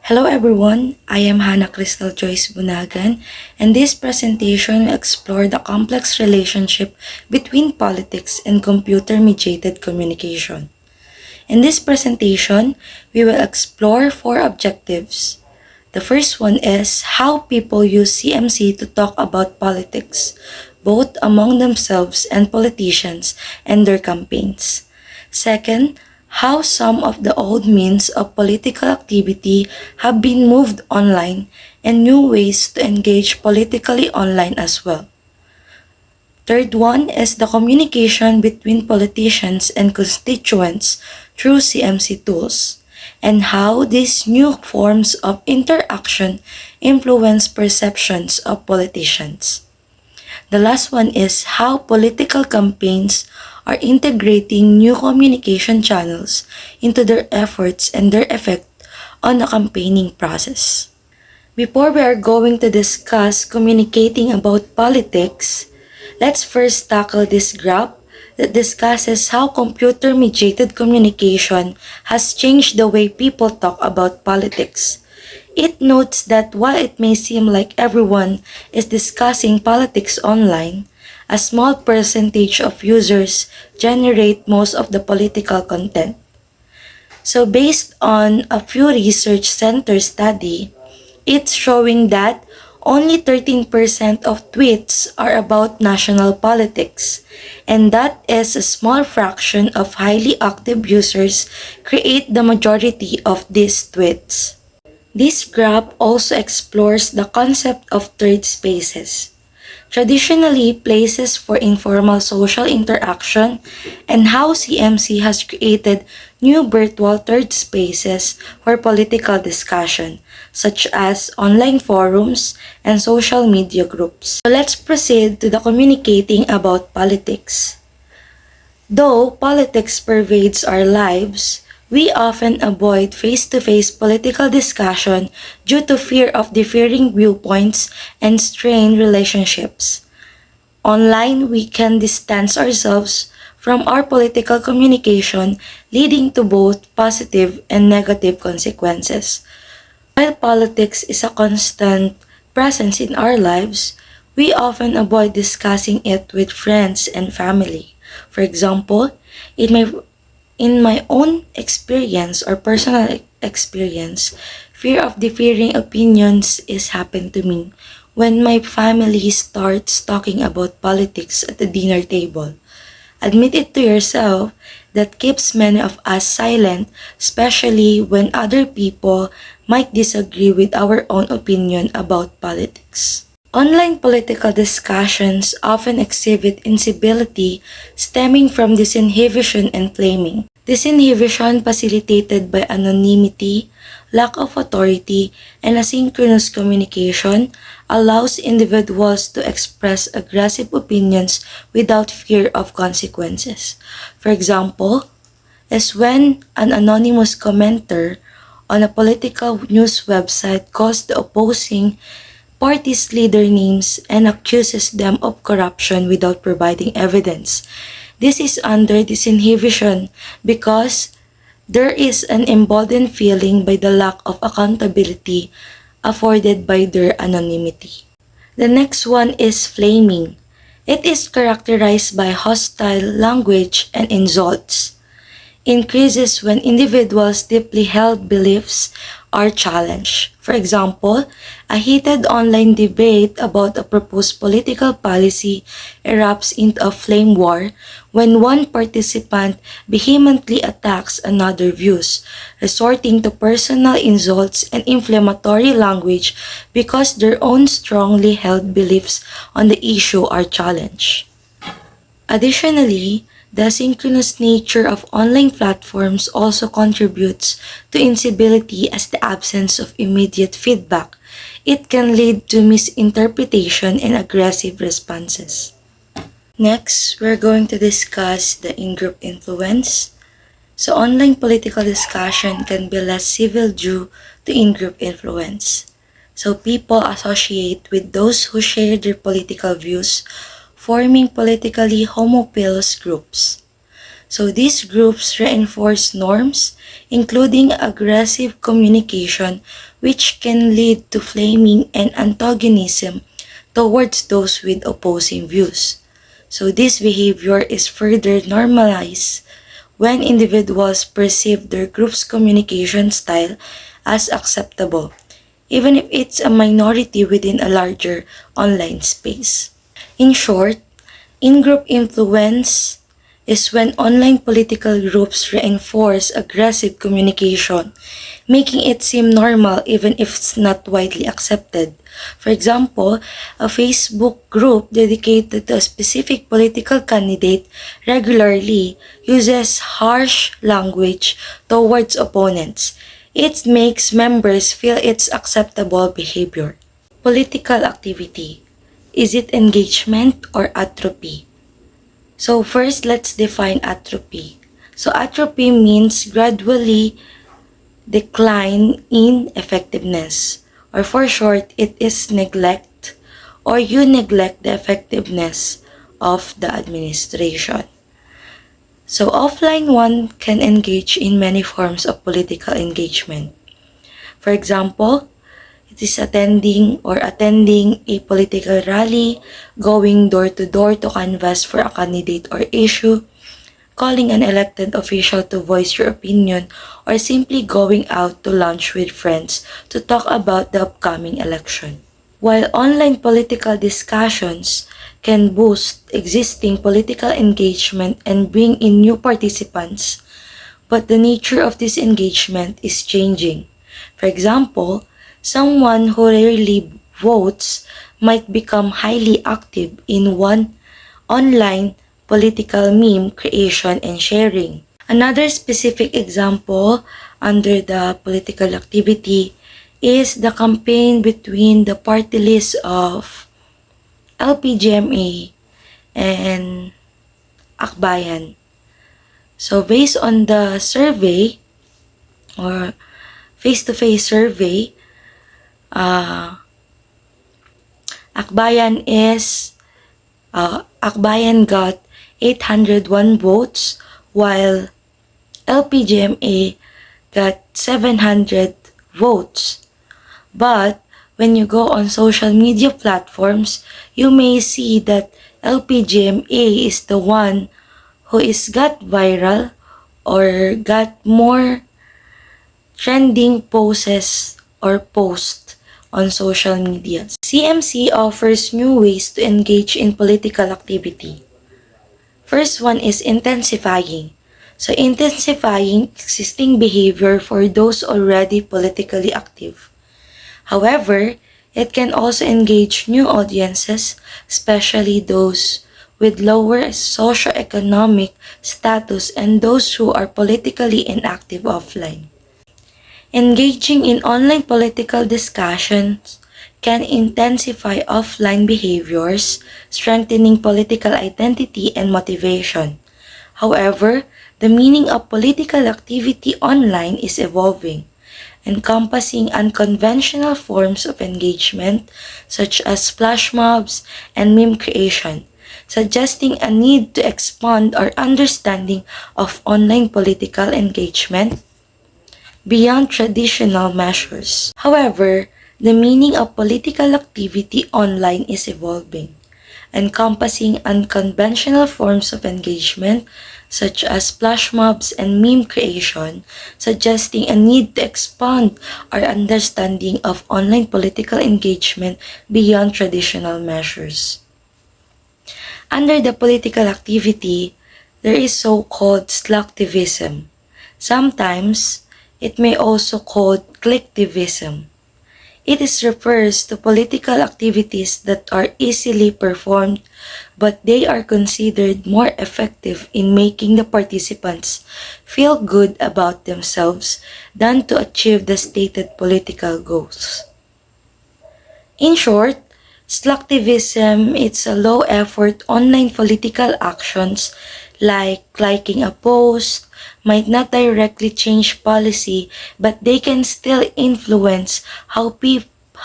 Hello everyone, I am Hannah Crystal Joyce Bunagan, and this presentation will explore the complex relationship between politics and computer-mediated communication. In this presentation, we will explore four objectives. The first one is how people use CMC to talk about politics, both among themselves and politicians and their campaigns. Second, how some of the old means of political activity have been moved online and new ways to engage politically online as well. Third one is the communication between politicians and constituents through CMC tools, and how these new forms of interaction influence perceptions of politicians. The last one is how political campaigns are integrating new communication channels into their efforts and their effect on the campaigning process. Before we are going to discuss communicating about politics, let's first tackle this graph that discusses how computer-mediated communication has changed the way people talk about politics. It notes that while it may seem like everyone is discussing politics online, a small percentage of users generate most of the political content. So based on a Pew Research Center study, it's showing that only 13% of tweets are about national politics, and that is a small fraction of highly active users create the majority of these tweets. This graph also explores the concept of third spaces, traditionally places for informal social interaction, and how CMC has created new virtual third spaces for political discussion, such as online forums and social media groups. So let's proceed to the communicating about politics. Though politics pervades our lives, we often avoid face-to-face political discussion due to fear of differing viewpoints and strained relationships. Online, we can distance ourselves from our political communication, leading to both positive and negative consequences. While politics is a constant presence in our lives, we often avoid discussing it with friends and family. For example, in my own experience or personal experience, fear of differing opinions is happened to me when my family starts talking about politics at the dinner table. Admit it to yourself that keeps many of us silent, especially when other people might disagree with our own opinion about politics. Online political discussions often exhibit incivility stemming from disinhibition and flaming. Disinhibition facilitated by anonymity, lack of authority, and asynchronous communication allows individuals to express aggressive opinions without fear of consequences. For example, is when an anonymous commenter on a political news website calls the opposing party's leader names and accuses them of corruption without providing evidence. This is under disinhibition because there is an emboldened feeling by the lack of accountability afforded by their anonymity. The next one is flaming. It is characterized by hostile language and insults. Increases when individuals' deeply held beliefs are challenged. For example, a heated online debate about a proposed political policy erupts into a flame war when one participant vehemently attacks another's views, resorting to personal insults and inflammatory language because their own strongly held beliefs on the issue are challenged. Additionally, the asynchronous nature of online platforms also contributes to incivility as the absence of immediate feedback. It can lead to misinterpretation and aggressive responses. Next, we're going to discuss the in-group influence. So online political discussion can be less civil due to in-group influence. So people associate with those who share their political views, forming politically homophilous groups. So these groups reinforce norms, including aggressive communication, which can lead to flaming and antagonism towards those with opposing views. So this behavior is further normalized when individuals perceive their group's communication style as acceptable, even if it's a minority within a larger online space. In short, in-group influence is when online political groups reinforce aggressive communication, making it seem normal even if it's not widely accepted. For example, a Facebook group dedicated to a specific political candidate regularly uses harsh language towards opponents. It makes members feel it's acceptable behavior. Political activity. Is it engagement or atrophy? So first, let's define atrophy. So atrophy means gradually decline in effectiveness, or for short, it is neglect, or you neglect the effectiveness of the administration. So offline one can engage in many forms of political engagement. For example, it is attending a political rally, going door to door to canvass for a candidate or issue, calling an elected official to voice your opinion, or simply going out to lunch with friends to talk about the upcoming election. While online political discussions can boost existing political engagement and bring in new participants, but the nature of this engagement is changing. For example, someone who rarely votes might become highly active in one online political meme creation and sharing. Another specific example under the political activity is the campaign between the party list of LPGMA and Akbayan. So based on the survey or face-to-face survey, Akbayan got 801 votes while LPGMA got 700 votes. But when you go on social media platforms, you may see that LPGMA is the one who is got viral or got more trending posts on social media. CMC offers new ways to engage in political activity. First one is intensifying. So intensifying existing behavior for those already politically active. However, it can also engage new audiences, especially those with lower socioeconomic status and those who are politically inactive offline. Engaging in online political discussions can intensify offline behaviors, strengthening political identity and motivation. However, the meaning of political activity online is evolving, encompassing unconventional forms of engagement such as flash mobs and meme creation, suggesting a need to expand our understanding of online political engagement beyond traditional measures. However, the meaning of political activity online is evolving, encompassing unconventional forms of engagement such as flash mobs and meme creation, suggesting a need to expand our understanding of online political engagement beyond traditional measures. Under the political activity, there is so-called slacktivism. Sometimes, it may also called clicktivism. It refers to political activities that are easily performed, but they are considered more effective in making the participants feel good about themselves than to achieve the stated political goals. In short, slacktivism is a low-effort online political actions like liking a post, might not directly change policy, but they can still influence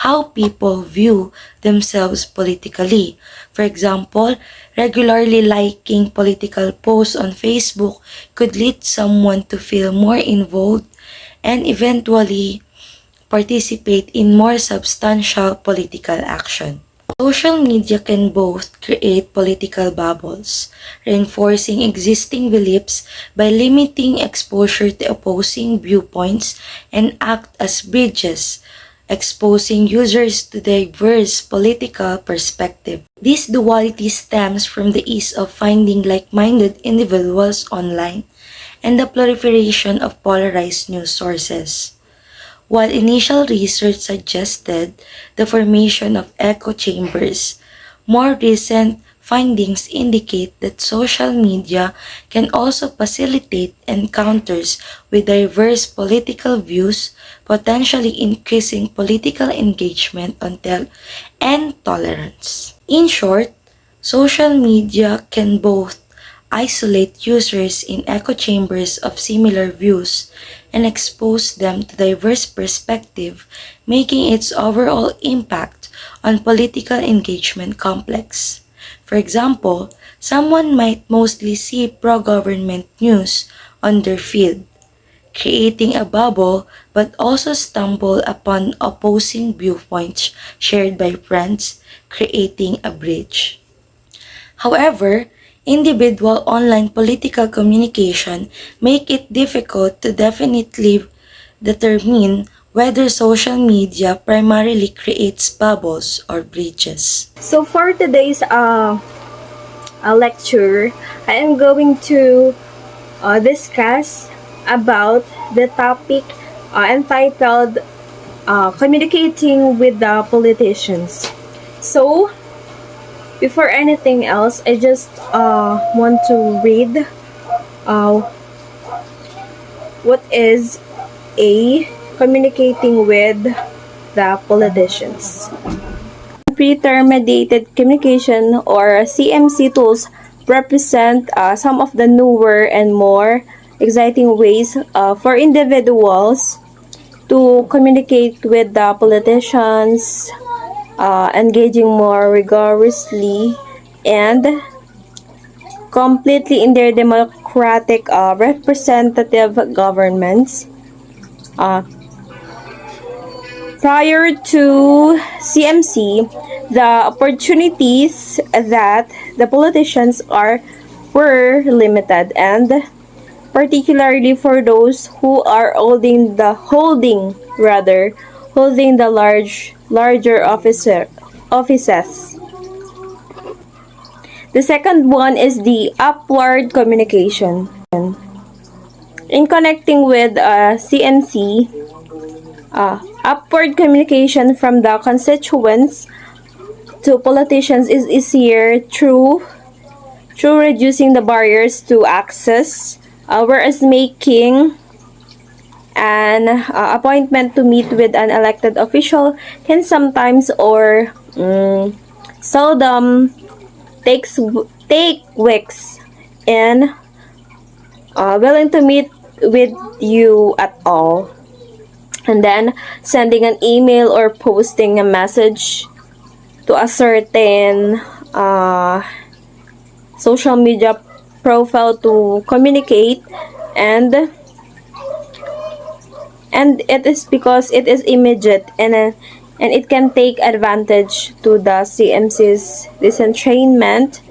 how people view themselves politically. For example, regularly liking political posts on Facebook could lead someone to feel more involved and eventually participate in more substantial political action. Social media can both create political bubbles, reinforcing existing beliefs by limiting exposure to opposing viewpoints, and act as bridges, exposing users to diverse political perspectives. This duality stems from the ease of finding like-minded individuals online and the proliferation of polarized news sources. While initial research suggested the formation of echo chambers, more recent findings indicate that social media can also facilitate encounters with diverse political views, potentially increasing political engagement and tolerance. In short, social media can both isolate users in echo chambers of similar views and expose them to diverse perspectives, making its overall impact on political engagement complex. For example, someone might mostly see pro-government news on their feed, creating a bubble, but also stumble upon opposing viewpoints shared by friends, creating a bridge. However, individual online political communication make it difficult to definitely determine whether social media primarily creates bubbles or bridges. So for today's lecture, I am going to discuss about the topic entitled Communicating with the Politicians. So, before anything else, I just want to read what is a communicating with the politicians. Pre-terminated communication or CMC tools represent some of the newer and more exciting ways for individuals to communicate with the politicians, engaging more rigorously and completely in their democratic representative governments. Prior to CMC, the opportunities that the politicians were limited, and particularly for those who are holding the larger offices. The second one is the upward communication. In connecting with CMC, upward communication from the constituents to politicians is easier through reducing the barriers to access, whereas making an appointment to meet with an elected official can sometimes or seldom take weeks and willing to meet with you at all. And then sending an email or posting a message to a certain social media profile to communicate, and it is because it is immediate and it can take advantage to the CMC's disentrainment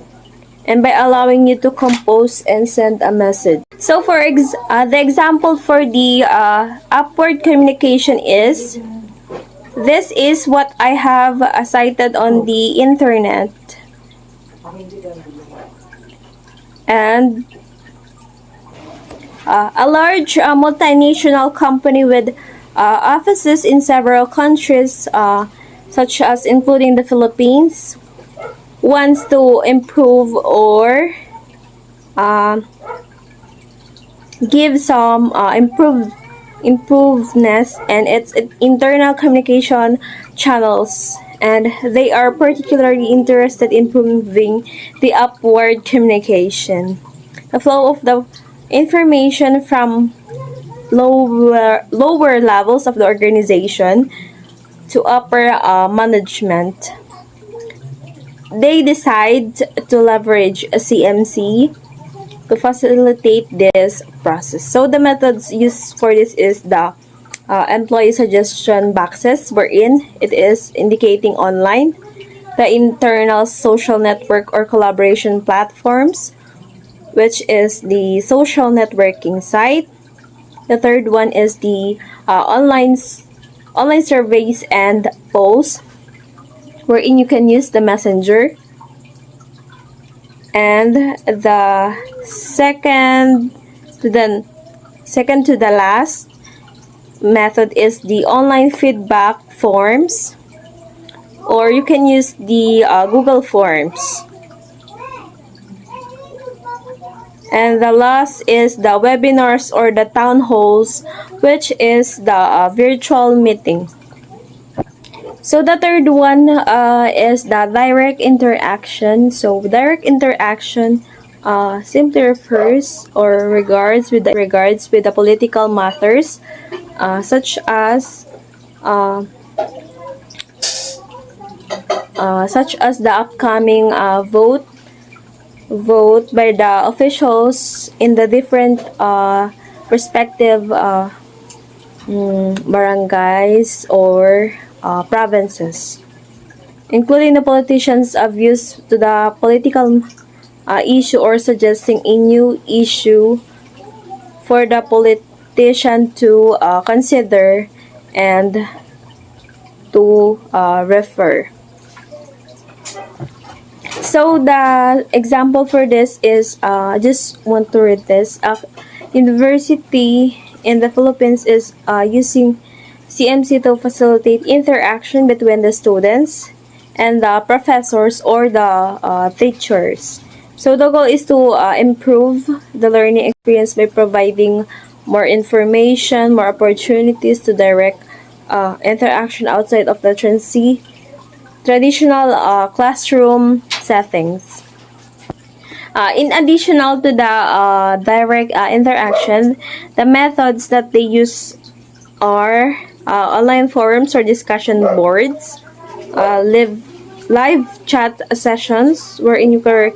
and by allowing you to compose and send a message. So for the example for the upward communication is, this is what I have cited on the internet. And a large multinational company with offices in several countries, such as including the Philippines, wants to improve or give some improvedness and its internal communication channels, and they are particularly interested in improving the upward communication, the flow of the information from lower levels of the organization to upper management. They decide to leverage a CMC to facilitate this process. So the methods used for this is the employee suggestion boxes, wherein it is indicating online, the internal social network or collaboration platforms, which is the social networking site. The third one is the online surveys and polls, wherein you can use the messenger. And the second to the last method is the online feedback forms, or you can use the Google Forms. And the last is the webinars or the town halls, which is the virtual meeting. So the third one is the direct interaction. So direct interaction simply refers or regards with the political matters, such as the upcoming vote by the officials in the different respective barangays or provinces, including the politicians' views to the political issue or suggesting a new issue for the politician to consider and to refer. So the example for this is, just want to read this. University in the Philippines is using CMC to facilitate interaction between the students and the professors or the teachers. So the goal is to improve the learning experience by providing more information, more opportunities to direct interaction outside of the traditional classroom settings. In additional to the direct interaction, the methods that they use are online forums or discussion boards, live chat sessions wherein you can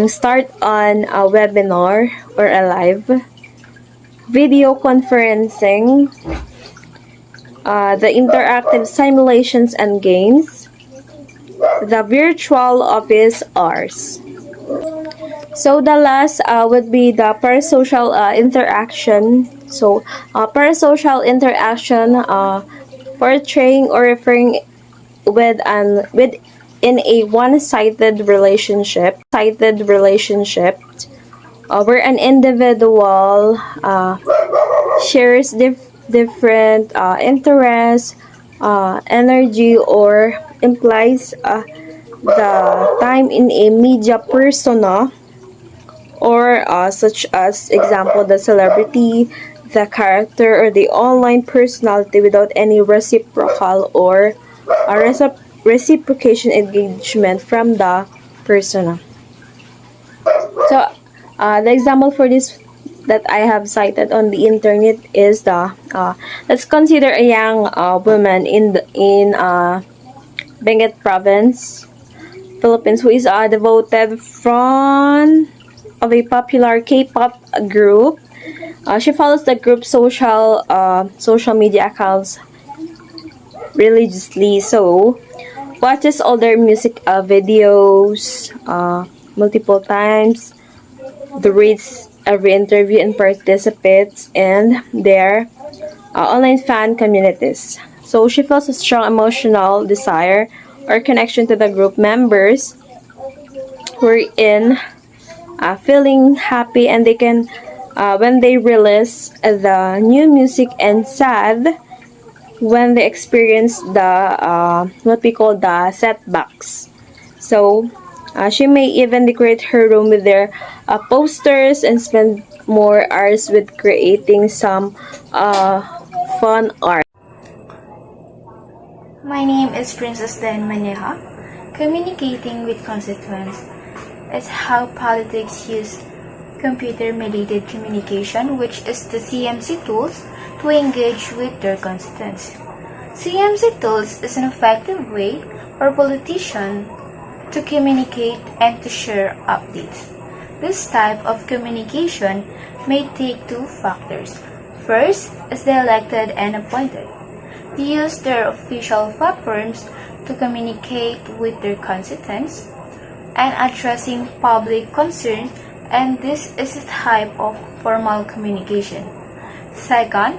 start on a webinar or a live video conferencing, the interactive simulations and games, the virtual office hours. So the last would be the parasocial interaction. So parasocial interaction, portraying or referring within a one-sided relationship, where an individual shares different interests, energy, or implies the time in a media persona, or such as example the celebrity, the character, or the online personality without any reciprocal or reciprocation engagement from the persona. So the example for this that I have cited on the internet is the let's consider a young woman in Benguet province, Philippines, who is a devoted fan of a popular K-pop group. She follows the group's social media accounts religiously, so watches all their music videos multiple times, reads every interview, and participates in their online fan communities. So she feels a strong emotional desire or connection to the group members, wherein feeling happy, and they can when they release the new music, and sad when they experience the what we call the setbacks. So she may even decorate her room with their posters and spend more hours with creating some fun art. My name is Princess Den Maneha. Communicating with constituents is how politics use computer-mediated communication, which is the CMC tools, to engage with their constituents. CMC tools is an effective way for politicians to communicate and to share updates. This type of communication may take two factors. First is the elected and appointed. They use their official platforms to communicate with their constituents and addressing public concerns, and this is a type of formal communication. Second,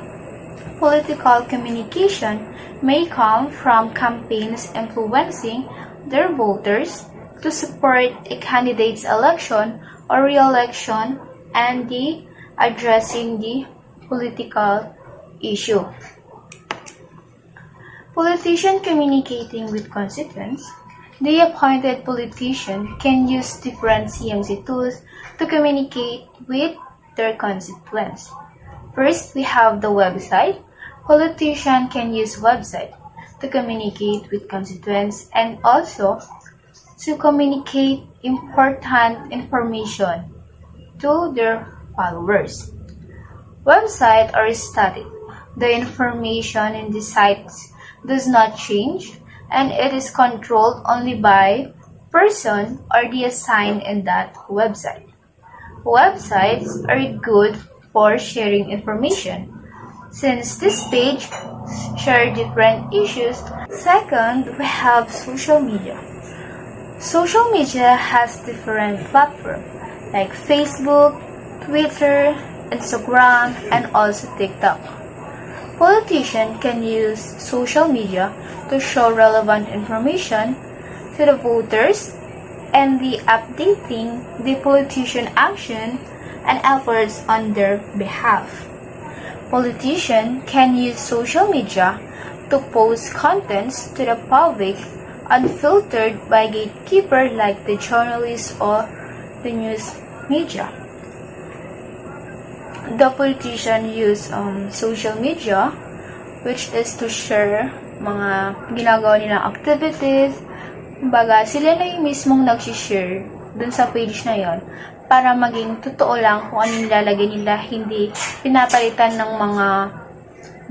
political communication may come from campaigns influencing their voters to support a candidate's election or re-election and the addressing the political issue. Politician communicating with constituents. The appointed politician can use different CMC tools to communicate with their constituents. First, we have the website. Politician can use website to communicate with constituents and also to communicate important information to their followers. Website are static. The information in the sites does not change and it is controlled only by person or the assigned in that website. Websites are good for sharing information since this page share different issues. Second, we have social media. Social media has different platforms like Facebook, Twitter, Instagram, and also TikTok. Politicians can use social media to show relevant information to the voters and be updating the politician action and efforts on their behalf. Politicians can use social media to post contents to the public unfiltered by gatekeepers like the journalists or the news media. The politician use social media, which is to share mga ginagawa nilang activities. Baga, sila na yung mismong nag-share dun sa page na yon para maging totoo lang kung ano yung lalagay nila, hindi pinapalitan ng mga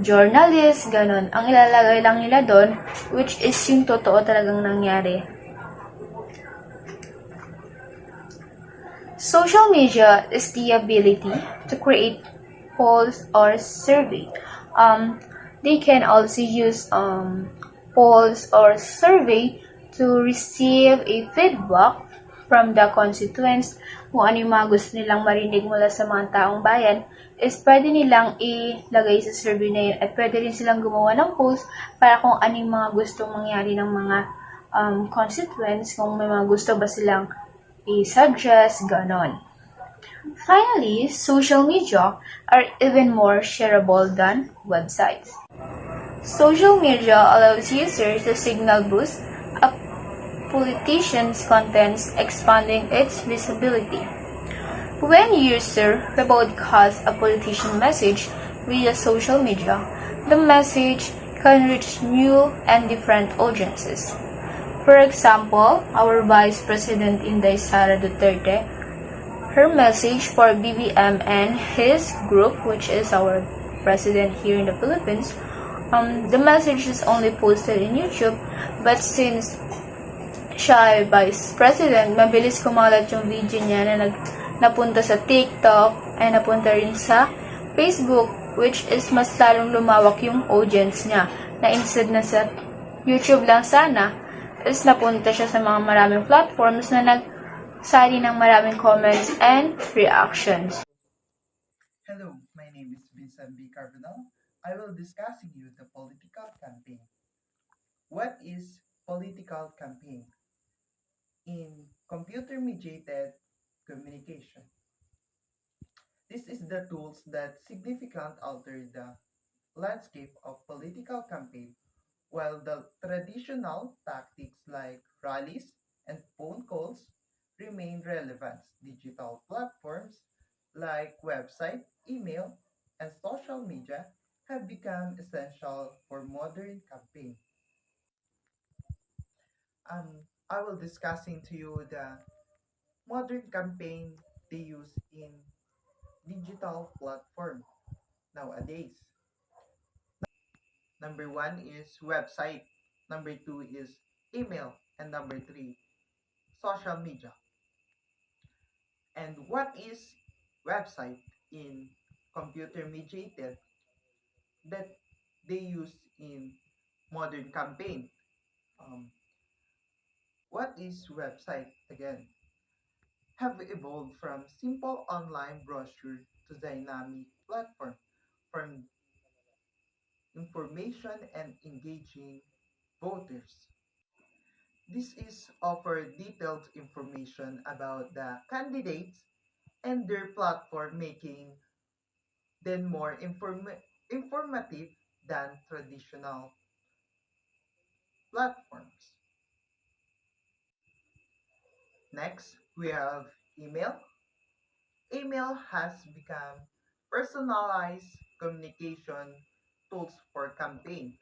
journalist, ganun. Ang ilalagay lang nila doon, which is yung totoo talagang nangyari. Social media is the ability to create polls or survey. They can also use polls or survey to receive a feedback from the constituents kung ano yung mga gusto nilang marinig mula sa mga taong bayan is pwede nilang ilagay sa survey na yun at pwede rin silang gumawa ng polls para kung ano yung mga gustong mangyari ng mga constituents, kung may mga gusto ba silang i-suggest, ganon. Finally, social media are even more shareable than websites. Social media allows users to signal boost a politician's contents, expanding its visibility. When user rebroadcast a politician message via social media, the message can reach new and different audiences. For example, our Vice President Inday Sara Duterte, her message for BBM and his group, which is our president here in the Philippines, the message is only posted in YouTube, but since siya ay Vice President, mabilis kumalat yung video niya na napunta sa TikTok ay napunta rin sa Facebook, which is mas lalong lumawak yung audience niya, na instead na sa YouTube lang sana, is napunta siya sa mga maraming platforms na nagsali ng maraming comments and reactions. Hello, my name is Vincent B. Carbonell. I will discussing you the political campaign. What is political campaign? In computer-mediated communication, this is the tools that significantly alter the landscape of political campaign, while the traditional tactics like rallies and phone calls remain relevant. Digital platforms like website, email, and social media have become essential for modern campaign. I will discussing to you the modern campaign they use in digital platform nowadays. Number one is website. Number two is email. And number three, social media. And what is website in computer mediated that they use in modern campaign? Um, what is website again? Have evolved from simple online brochure to dynamic platform for information and engaging voters. This is offer detailed information about the candidates and their platform, making them more informative than traditional platforms. Next, we have email. Email has become personalized communication tools for campaign.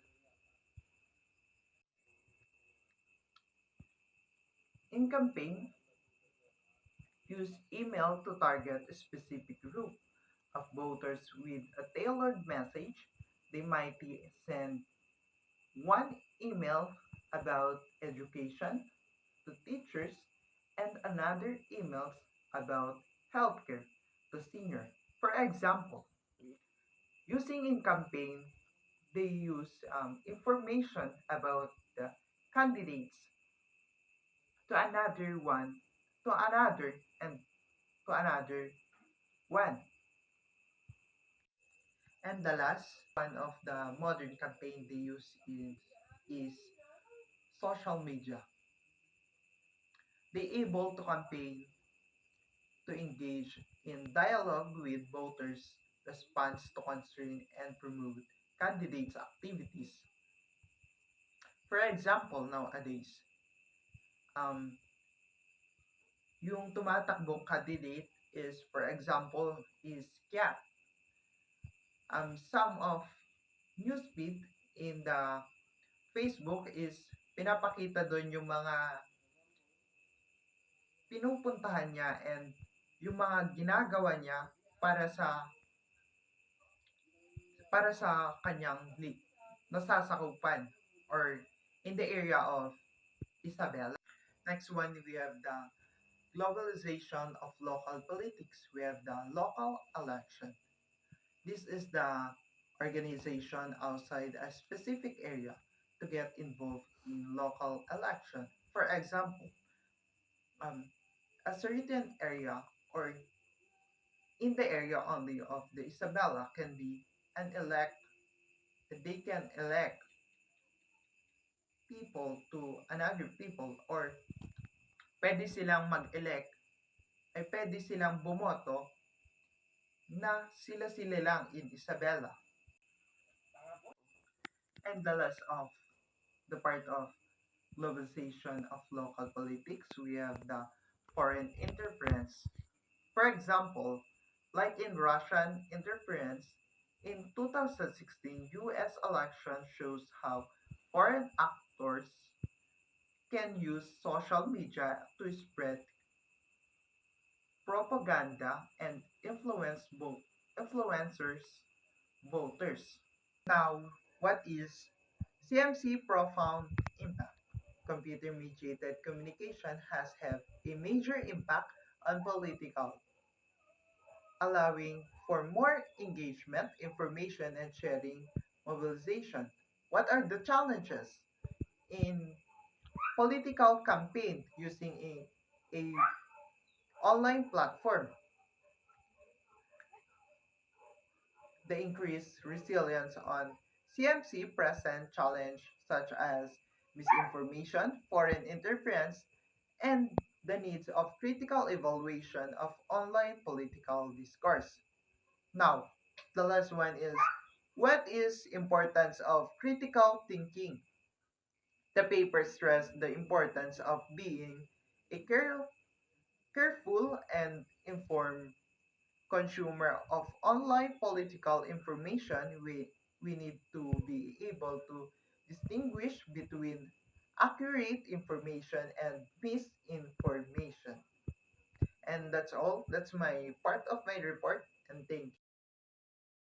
In campaign, use email to target a specific group of voters with a tailored message. They might send one email about education to teachers and another emails about healthcare to senior. For example, using in campaign, they use information about the candidates to another one, to another, and to another one. And the last one of the modern campaign they use is social media. They able to campaign to engage in dialogue with voters, response to concern, and promote candidates' activities. For example, nowadays, um, yung tumatakbong candidate is, for example, is Kiat. Some of newsfeed in the Facebook is pinapakita doon yung mga pinupuntahan niya and yung mga ginagawa niya para sa kanyang nasasakupan or in the area of Isabela. Next one, we have the globalization of local politics. We have the local election. This is the organization outside a specific area to get involved in local election. For example, um, a certain area or in the area only of the Isabela can be an elect, they can elect people to another people or pwede silang mag-elect ay pwede silang bumoto na sila-sila lang in Isabela. And the last of the part of globalization of local politics, we have the foreign interference. For example, like in Russian interference, in 2016 US election shows how foreign actors can use social media to spread propaganda and influence influencers voters. Now, what is CMC profound impact? Computer mediated communication has had a major impact on political, allowing for more engagement, information, and sharing mobilization. What are the challenges in political campaign using a online platform? The increased resilience on CMC present challenge such as misinformation, foreign interference, and the needs of critical evaluation of online political discourse. Now, the last one is what is importance of critical thinking? The paper stressed the importance of being a careful and informed consumer of online political information. We need to be able to distinguish between accurate information and misinformation. And that's all. That's my part of my report. And thank